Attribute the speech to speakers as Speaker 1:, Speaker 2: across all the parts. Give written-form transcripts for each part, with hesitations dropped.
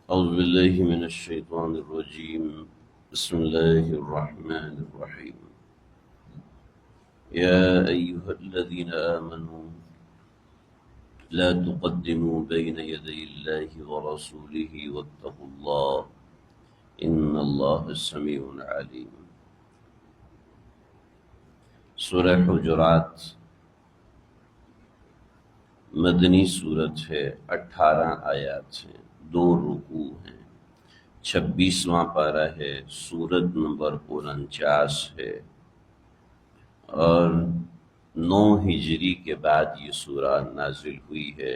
Speaker 1: أعوذ بالله من الشيطان الرجيم. بسم الله الرحمن الرحيم. يا أيها الذين آمنوا لا تقدموا بين يدي الله ورسوله واتقوا الله إن الله سميع عليم. سورہ حجرات مدنی سورت ہے، 18 آیات ہیں، 2 رکوع ہیں، 26واں پارہ ہے، سورت نمبر 49 ہے، اور 9 ہجری کے بعد یہ سورہ نازل ہوئی ہے،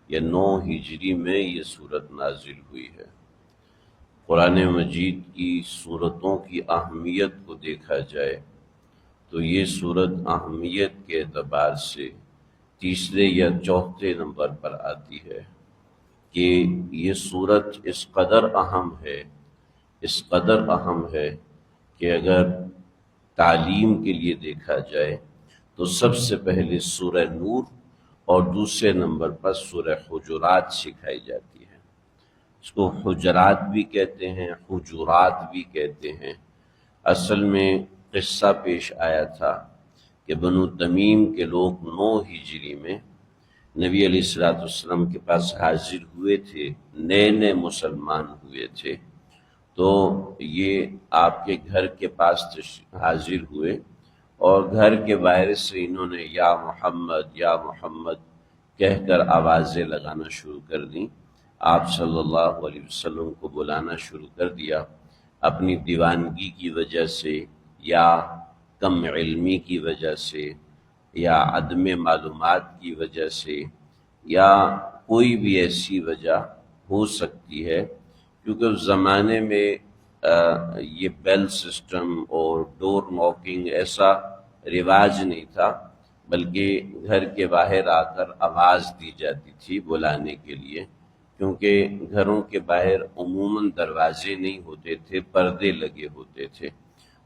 Speaker 1: یا 9 ہجری میں یہ سورت نازل ہوئی ہے۔ قرآن مجید کی سورتوں کی اہمیت کو دیکھا جائے تو یہ سورت اہمیت کے اعتبار سے تیسرے یا چوتھے نمبر پر آتی ہے کہ یہ سورت اس قدر اہم ہے کہ اگر تعلیم کے لیے دیکھا جائے تو سب سے پہلے سورہ نور اور دوسرے نمبر پر سورہ حجرات سکھائی جاتی ہے۔ اس کو حجرات بھی کہتے ہیں، حجرات بھی کہتے ہیں۔ اصل میں قصہ پیش آیا تھا کہ بنو تمیم کے لوگ 9 ہجری میں نبی علیہ السلام کے پاس حاضر ہوئے تھے، نئے مسلمان ہوئے تھے، تو یہ آپ کے گھر کے پاس حاضر ہوئے اور گھر کے باہر سے انہوں نے یا محمد کہہ کر آوازیں لگانا شروع کر دیں۔ آپ صلی اللہ علیہ وسلم کو بلانا شروع کر دیا۔ اپنی دیوانگی کی وجہ سے یا کم علمی کی وجہ سے یا عدم معلومات کی وجہ سے یا کوئی بھی ایسی وجہ ہو سکتی ہے، کیونکہ اس زمانے میں یہ بیل سسٹم اور ڈور نوکنگ ایسا رواج نہیں تھا، بلکہ گھر کے باہر آ کر آواز دی جاتی تھی بلانے کے لیے، کیونکہ گھروں کے باہر عموماً دروازے نہیں ہوتے تھے، پردے لگے ہوتے تھے،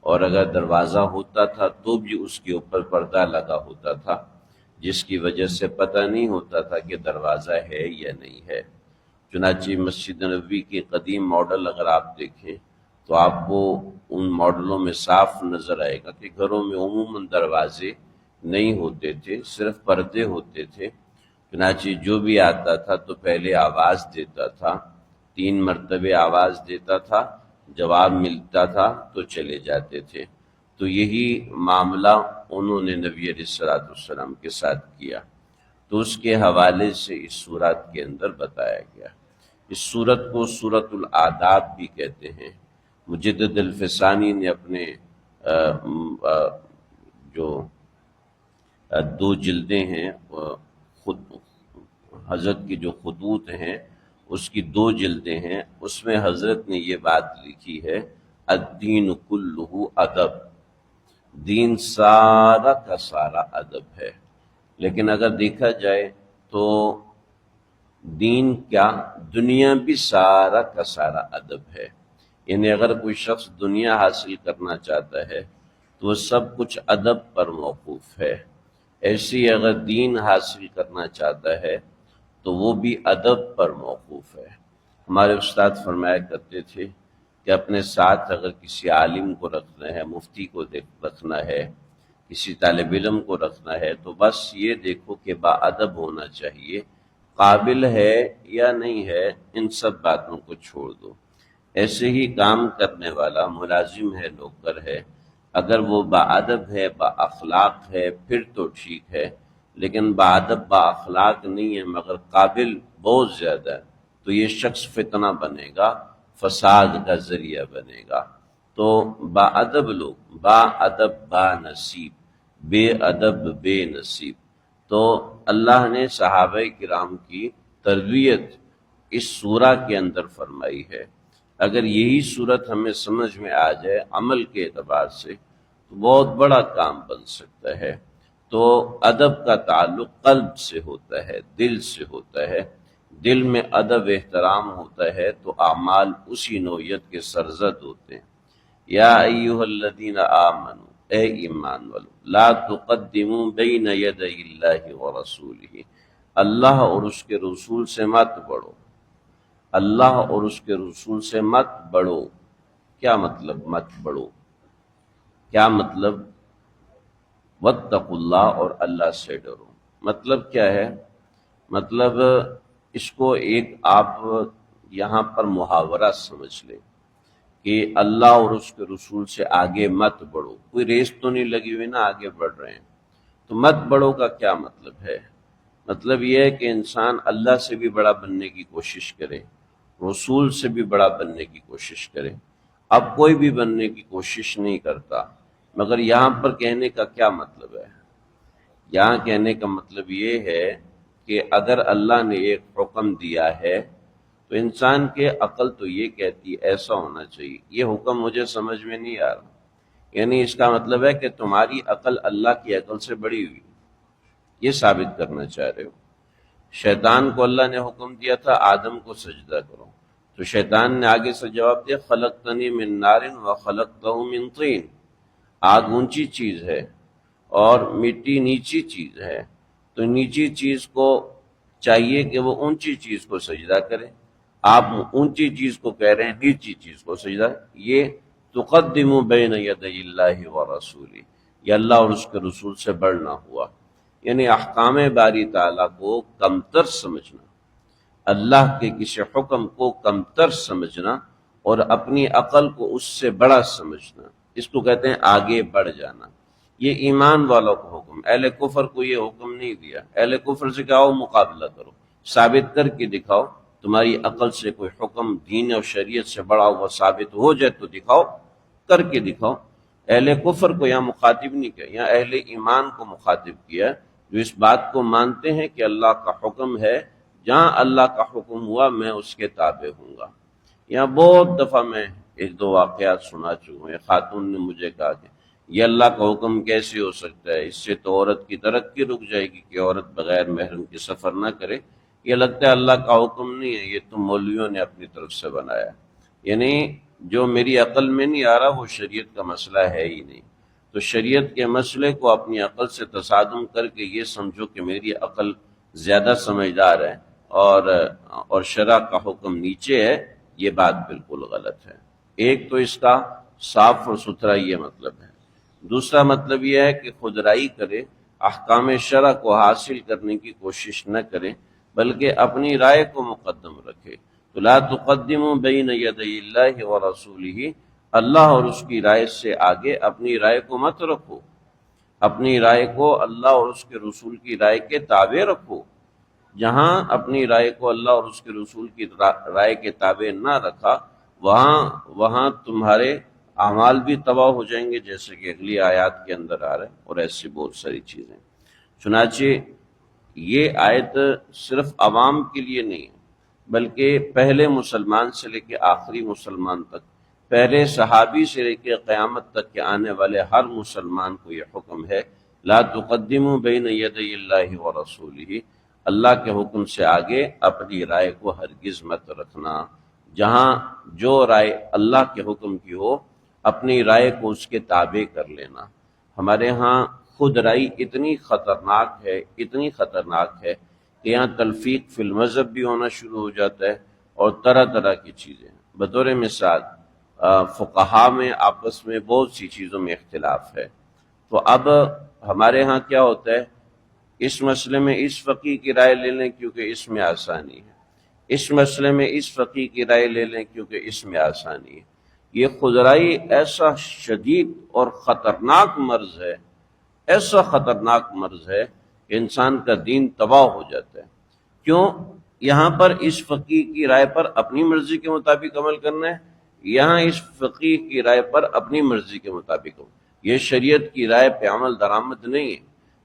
Speaker 1: اور اگر دروازہ ہوتا تھا تو بھی اس کے اوپر پردہ لگا ہوتا تھا، جس کی وجہ سے پتہ نہیں ہوتا تھا کہ دروازہ ہے یا نہیں ہے۔ چنانچہ مسجد نبوی کے قدیم ماڈل اگر آپ دیکھیں تو آپ کو ان ماڈلوں میں صاف نظر آئے گا کہ گھروں میں عموماً دروازے نہیں ہوتے تھے، صرف پردے ہوتے تھے۔ چنانچہ جو بھی آتا تھا تو پہلے آواز دیتا تھا، 3 مرتبہ آواز دیتا تھا، جواب ملتا تھا تو چلے جاتے تھے۔ تو یہی معاملہ انہوں نے نبی علیہ السلام کے ساتھ کیا، تو اس کے حوالے سے اس سورت کے اندر بتایا گیا۔ اس سورت کو سورت الآداب بھی کہتے ہیں۔ مجدد الفسانی نے اپنے جو 2 جلدیں ہیں، خود حضرت کی جو خطوط ہیں اس کی 2 جلدیں ہیں، اس میں حضرت نے یہ بات لکھی ہے، الدین کلہ ادب، دین سارا کا سارا ادب ہے۔ لیکن اگر دیکھا جائے تو دین کیا، دنیا بھی سارا کا سارا ادب ہے۔ یعنی اگر کوئی شخص دنیا حاصل کرنا چاہتا ہے تو وہ سب کچھ ادب پر موقوف ہے، ایسی اگر دین حاصل کرنا چاہتا ہے تو وہ بھی ادب پر موقوف ہے۔ ہمارے استاد فرمایا کرتے تھے کہ اپنے ساتھ اگر کسی عالم کو رکھنا ہے، مفتی کو رکھنا ہے، کسی طالب علم کو رکھنا ہے تو بس یہ دیکھو کہ باادب ہونا چاہیے، قابل ہے یا نہیں ہے ان سب باتوں کو چھوڑ دو۔ ایسے ہی کام کرنے والا ملازم ہے، نوکر ہے، اگر وہ باادب ہے، با اخلاق ہے پھر تو ٹھیک ہے، لیکن باادب با اخلاق نہیں ہے مگر قابل بہت زیادہ ہے تو یہ شخص فتنہ بنے گا، فساد کا ذریعہ بنے گا۔ تو باادب لوگ، باادب با نصیب، بے ادب بے نصیب۔ تو اللہ نے صحابہ کرام کی تربیت اس سورہ کے اندر فرمائی ہے۔ اگر یہی صورت ہمیں سمجھ میں آ جائے عمل کے اعتبار سے تو بہت بڑا کام بن سکتا ہے۔ تو ادب کا تعلق قلب سے ہوتا ہے، دل سے ہوتا ہے۔ دل میں ادب احترام ہوتا ہے تو اعمال اسی نوعیت کے سرزد ہوتے ہیں۔ یا ایھا الذین آمنوا، اے ایمان والو، لا تقدموا بین یدی اللہ ورسولہ، اللہ اور اس کے رسول سے مت بڑھو۔ اللہ اور اس کے رسول سے مت بڑھو۔ کیا مطلب مت بڑھو؟ کیا مطلب واتقوا اللہ، اور اللہ سے ڈرو؟ مطلب کیا ہے؟ مطلب اس کو ایک آپ یہاں پر محاورہ سمجھ لیں کہ اللہ اور اس کے رسول سے آگے مت بڑھو۔ کوئی ریس تو نہیں لگی ہوئی نا، آگے بڑھ رہے ہیں تو مت بڑھو کا کیا مطلب ہے؟ مطلب یہ ہے کہ انسان اللہ سے بھی بڑا بننے کی کوشش کرے، رسول سے بھی بڑا بننے کی کوشش کرے۔ اب کوئی بھی بننے کی کوشش نہیں کرتا، مگر یہاں پر کہنے کا کیا مطلب ہے؟ یہاں کہنے کا مطلب یہ ہے کہ اگر اللہ نے ایک حکم دیا ہے تو انسان کے عقل تو یہ کہتی ہے ایسا ہونا چاہیے، یہ حکم مجھے سمجھ میں نہیں آ رہا، یعنی اس کا مطلب ہے کہ تمہاری عقل اللہ کی عقل سے بڑی ہوئی، یہ ثابت کرنا چاہ رہے ہو۔ شیطان کو اللہ نے حکم دیا تھا آدم کو سجدہ کرو، تو شیطان نے آگے سے جواب دیا خلقتنی من نار وخلقتہ من طین، آگ اونچی چیز ہے اور مٹی نیچی چیز ہے، تو نیچی چیز کو چاہیے کہ وہ اونچی چیز کو سجدہ کرے، آپ اونچی چیز کو کہہ رہے ہیں نیچی چیز کو سجدہ۔ یہ تقدموا بین یدی اللہ ورسولہ، یہ اللہ اور اس کے رسول سے بڑھنا ہوا، یعنی احکام باری تعالیٰ کو کمتر سمجھنا، اللہ کے کسی حکم کو کمتر سمجھنا اور اپنی عقل کو اس سے بڑا سمجھنا، اس کو کہتے ہیں آگے بڑھ جانا۔ یہ ایمان والوں کو حکم، اہل کفر کو یہ حکم نہیں دیا۔ اہل کفر سے کہا مقابلہ کرو، ثابت کر کے دکھاؤ، تمہاری عقل سے کوئی حکم دین اور شریعت سے بڑا ہوا ثابت ہو جائے تو دکھاؤ، کر کے دکھاؤ۔ اہل کفر کو یہاں مخاطب نہیں کیا، یہاں اہل ایمان کو مخاطب کیا، جو اس بات کو مانتے ہیں کہ اللہ کا حکم ہے، جہاں اللہ کا حکم ہوا میں اس کے تابع ہوں گا۔ یہاں بہت دفعہ میں ایک دو واقعات سنا چکا ہوں۔ ایک خاتون نے مجھے کہا کہ یہ اللہ کا حکم کیسے ہو سکتا ہے، اس سے تو عورت کی ترقی رک جائے گی کہ عورت بغیر محرم کے سفر نہ کرے۔ یہ لگتا ہے اللہ کا حکم نہیں ہے، یہ تو مولویوں نے اپنی طرف سے بنایا، یعنی جو میری عقل میں نہیں آ رہا وہ شریعت کا مسئلہ ہے ہی نہیں۔ تو شریعت کے مسئلے کو اپنی عقل سے تصادم کر کے یہ سمجھو کہ میری عقل زیادہ سمجھدار ہے اور شرع کا حکم نیچے ہے، یہ بات بالکل غلط ہے۔ ایک تو اس کا صاف اور ستھرا یہ مطلب ہے۔ دوسرا مطلب یہ ہے کہ خودرائی کرے، احکام شرع کو حاصل کرنے کی کوشش نہ کرے، بلکہ اپنی رائے کو مقدم رکھے۔ تو لا تقدموا بین یدی اللہ ورسولہ، اللہ اور اس کی رائے سے آگے اپنی رائے کو مت رکھو، اپنی رائے کو اللہ اور اس کے رسول کی رائے کے تابع رکھو۔ جہاں اپنی رائے کو اللہ اور اس کے رسول کی رائے کے تابع نہ رکھا، وہاں تمہارے اعمال بھی تباہ ہو جائیں گے، جیسے کہ اگلی آیات کے اندر آ رہے ہیں، اور ایسی بہت ساری چیزیں۔ چنانچہ یہ آیت صرف عوام کے لیے نہیں ہے، بلکہ پہلے مسلمان سے لے کے آخری مسلمان تک، پہلے صحابی سے لے کے قیامت تک کے آنے والے ہر مسلمان کو یہ حکم ہے، لا تقدموا بین یدی اللہ ورسولہ، اللہ کے حکم سے آگے اپنی رائے کو ہرگز مت رکھنا۔ جہاں جو رائے اللہ کے حکم کی ہو، اپنی رائے کو اس کے تابع کر لینا۔ ہمارے ہاں خود رائے اتنی خطرناک ہے، اتنی خطرناک ہے کہ یہاں تلفیق فی المذہب بھی ہونا شروع ہو جاتا ہے اور طرح طرح کی چیزیں۔ بطور مثال فقہا میں آپس میں بہت سی چیزوں میں اختلاف ہے، تو اب ہمارے ہاں کیا ہوتا ہے، اس مسئلے میں اس فقیہ کی رائے لے لیں کیونکہ اس میں آسانی ہے، اس مسئلے میں اس فقیہ کی رائے لے لیں کیونکہ اس میں آسانی ہے۔ یہ خودرائی ایسا شدید اور خطرناک مرض ہے، ایسا خطرناک مرض ہے کہ انسان کا دین تباہ ہو جاتا ہے۔ کیوں؟ یہاں پر اس فقیہ کی رائے پر اپنی مرضی کے مطابق عمل کرنا ہے، یہاں اس فقیہ کی رائے پر اپنی مرضی کے مطابق عمل۔ یہ شریعت کی رائے پہ عمل درآمد نہیں ہے،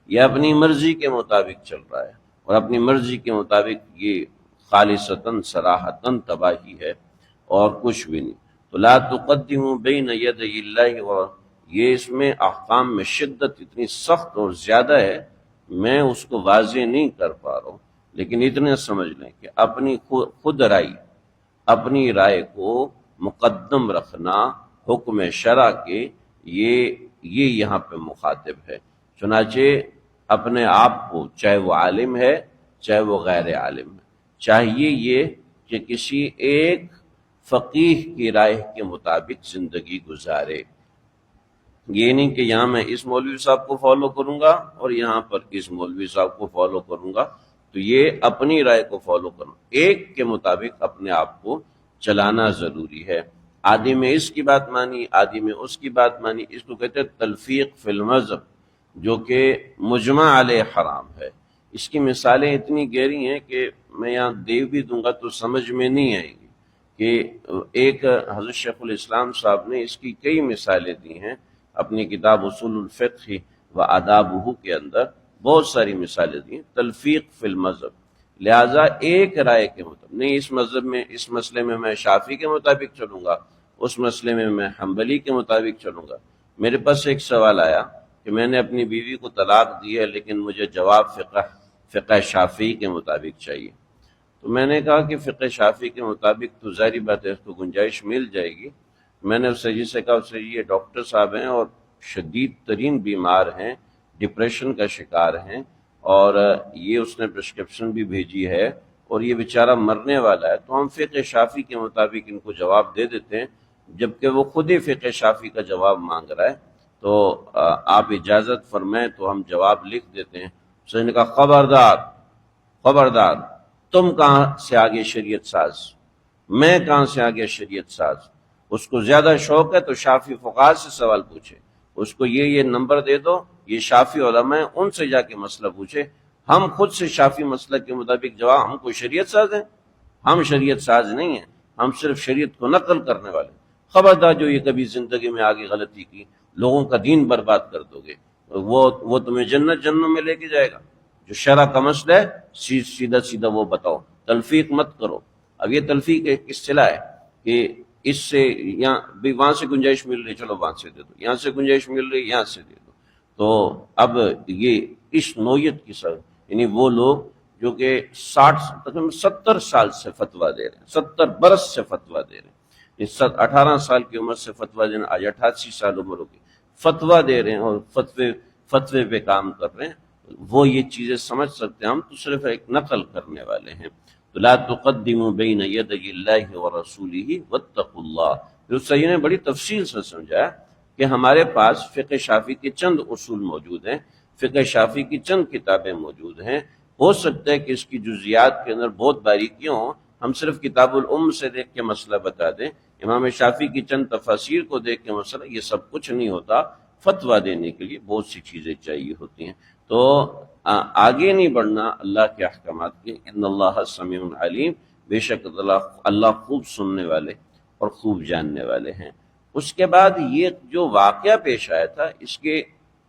Speaker 1: یہ اپنی مرضی کے مطابق چل رہا ہے، اور اپنی مرضی کے مطابق یہ خالصتاً صراحتاً تباہی ہے اور کچھ بھی نہیں۔ تو لا تقدموا بین یدی اللہ، یہ اس میں احکام میں شدت اتنی سخت اور زیادہ ہے، میں اس کو واضح نہیں کر پا رہا ہوں، لیکن اتنے سمجھ لیں کہ اپنی خود رائے، اپنی رائے کو مقدم رکھنا حکم شرع کے، یہ یہاں پہ مخاطب ہے۔ چنانچہ اپنے آپ کو، چاہے وہ عالم ہے چاہے وہ غیر عالم ہے، چاہیے یہ کہ کسی ایک فقیہ کی رائے کے مطابق زندگی گزارے۔ یہ نہیں کہ یہاں میں اس مولوی صاحب کو فالو کروں گا اور یہاں پر اس مولوی صاحب کو فالو کروں گا، تو یہ اپنی رائے کو فالو کرنا، ایک کے مطابق اپنے آپ کو چلانا ضروری ہے۔ آدھی میں اس کی بات مانی، آدھی میں اس کی بات مانی، اس کو کہتے ہیں تلفیق فی المذہب، جو کہ مجمع علیہ حرام ہے۔ اس کی مثالیں اتنی گہری ہیں کہ میں یہاں دے بھی دوں گا تو سمجھ میں نہیں آئے گی، کہ ایک حضرت شیخ الاسلام صاحب نے اس کی کئی مثالیں دی ہیں اپنی کتاب اصول الفقہ و آدابہ کے اندر، بہت ساری مثالیں دی ہیں تلفیق فی المذہب۔ لہٰذا ایک رائے کے مطابق نہیں، اس مذہب میں اس مسئلے میں میں شافعی کے مطابق چلوں گا، اس مسئلے میں میں حنبلی کے مطابق چلوں گا۔ میرے پاس ایک سوال آیا کہ میں نے اپنی بیوی کو طلاق دی ہے لیکن مجھے جواب فقہ شافعی کے مطابق چاہیے، تو میں نے کہا کہ فقہ شافعی کے مطابق تو ظاہری بات ہے اس کو گنجائش مل جائے گی۔ میں نے اس سے کہا اس سے یہ ڈاکٹر صاحب ہیں اور شدید ترین بیمار ہیں، ڈپریشن کا شکار ہیں، اور یہ اس نے پرسکرپشن بھی بھیجی ہے اور یہ بیچارہ مرنے والا ہے، تو ہم فقہ شافعی کے مطابق ان کو جواب دے دیتے ہیں، جبکہ وہ خود ہی فقہ شافعی کا جواب مانگ رہا ہے، تو آپ اجازت فرمائیں تو ہم جواب لکھ دیتے ہیں۔ اس نے کہا خبردار، تم کہاں سے آگے شریعت ساز، میں کہاں سے آگے شریعت ساز۔ اس کو زیادہ شوق ہے تو شافعی فقہاء سے سوال پوچھے، اس کو یہ نمبر دے دو، یہ شافعی علماء ہیں، ان سے جا کے مسئلہ پوچھے۔ ہم خود سے شافعی مسئلہ کے مطابق جواب، ہم کوئی شریعت ساز ہیں؟ ہم شریعت ساز نہیں ہیں، ہم صرف شریعت کو نقل کرنے والے۔ خبردار جو یہ کبھی زندگی میں آگے غلطی کی، لوگوں کا دین برباد کر دو گے، وہ تمہیں جنتوں میں لے کے جائے گا۔ جو شرع کا مسئلہ ہے سیدھا وہ بتاؤ، تلفیق مت کرو۔ اب یہ تلفیق ایک اصطلاح ہے کہ اس سے یہاں بھی وہاں سے گنجائش مل رہی، چلو وہاں سے دے دو، یہاں سے گنجائش مل رہی، یہاں سے دے دو۔ تو اب یہ اس نوعیت کی یعنی وہ لوگ جو کہ 70 سال سے فتویٰ دے رہے ہیں، 70 برس سے فتویٰ دے رہے ہیں، 18 سال کی عمر سے فتویٰ دینا، آج 88 سال عمر ہوگی، فتویٰ دے رہے ہیں اور فتوے پہ کام کر رہے ہیں، وہ یہ چیزیں سمجھ سکتے ہیں، ہم تو صرف ایک نقل کرنے والے ہیں۔ تو لا تقدموا بین یدی اللہ ورسولہ واتقوا اللہ۔ پھر اس نے بڑی تفصیل سے سمجھایا کہ ہمارے پاس فقہ شافعی کے چند اصول موجود ہیں، فقہ شافعی کی چند کتابیں موجود ہیں، ہو سکتا ہے کہ اس کی جزیات کے اندر بہت باریکیاں ہوں، ہم صرف کتاب الام سے دیکھ کے مسئلہ بتا دیں، امام شافعی کی چند تفاسیر کو دیکھ کے مسئلہ، یہ سب کچھ نہیں ہوتا۔ فتویٰ دینے کے لیے بہت سی چیزیں چاہیے ہوتی ہیں، تو آگے نہیں بڑھنا اللہ کے احکامات کے۔ ان اللہ سمیع علیم، بے شک اللہ خوب سننے والے اور خوب جاننے والے ہیں۔ اس کے بعد یہ جو واقعہ پیش آیا تھا، اس کے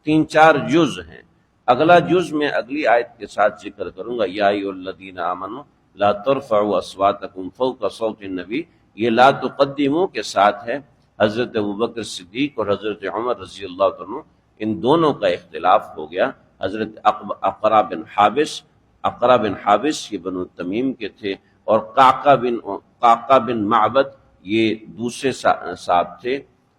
Speaker 1: 3-4 جز ہیں۔ اگلا جز میں اگلی آیت کے ساتھ ذکر کروں گا، یا ایھا الذین آمنوا لا ترفعوا اصواتکم فوق صوت النبی، یہ لا تقدموا کے ساتھ ہے۔ حضرت ابوبکر صدیق اور حضرت عمر رضی اللہ عنہ، ان دونوں کا اختلاف ہو گیا۔ حضرت اقرا بن حابس یہ بنو تمیم کے تھے، اور قعقاع بن معبد یہ دوسرے صاحب تھے،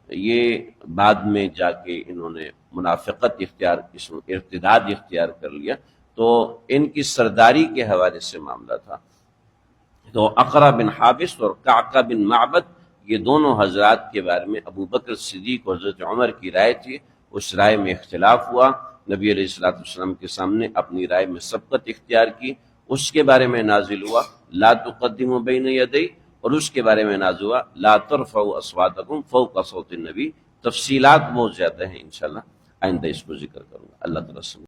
Speaker 1: یہ بعد میں جا کے انہوں نے منافقت ارتداد اختیار کر لیا، تو ان کی سرداری کے حوالے سے معاملہ تھا۔ تو اقرا بن حابس اور قعقاع بن معبد، یہ دونوں حضرات کے بارے میں ابوبکر صدیق اور حضرت عمر کی رائے تھی، اس رائے میں اختلاف ہوا، نبی علیہ السلام کے سامنے اپنی رائے میں سبقت اختیار کی، اس کے بارے میں نازل ہوا لا تقدموا بین یدی، اور اس کے بارے میں نازل ہوا لا ترفعوا اصواتکم فوق صوت النبی۔ تفصیلات بہت زیادہ ہیں، انشاءاللہ آئندہ اس کو ذکر کروں گا۔ اللہ تعالیٰ